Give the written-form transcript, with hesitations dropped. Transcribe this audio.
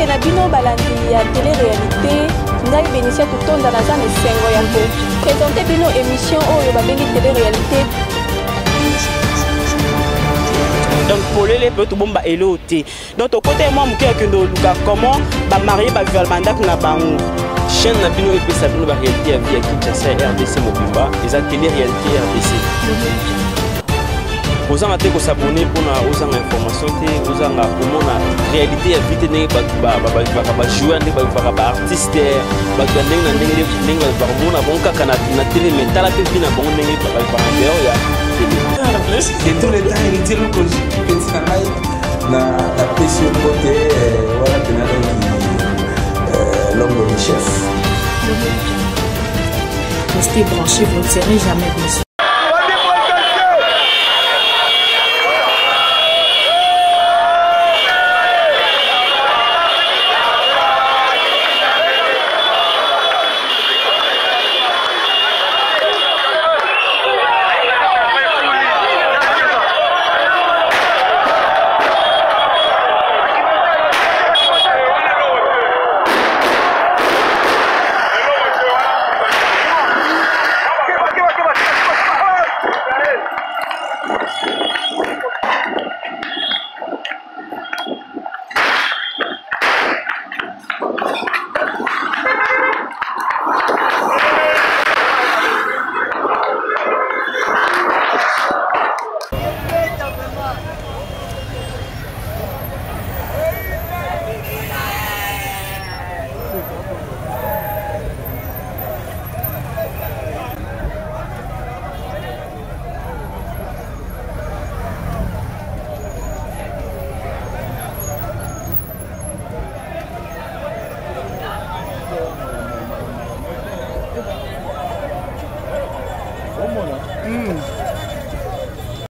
te na bino balandi ya télé-réalité ngai Benicia Tutonda naza na esengo ya kopresente bino émission oyo babengi télé-réalité. Donc pour les petits bombes éloté. Donc au côté moi muke akendo luka comment ba marié ba vivre mandat na bango. Chaîne na bino et ça bino ba réalité à vie à Kinshasa RDC Mobimba, les télé-réalité RDC. Aux gens à s'abonner pour aux informations aux gens pour la réalité à vite n'est pas jouer n'est pas artiste pas gagner n'est pas bon à bon qu'à na télé mais t'as la télé na bon n'est pas et tous les temps il dit que petit canal na pression côté voilà que l'homme du chef. Restez branchés, vous ne serez jamais déçus.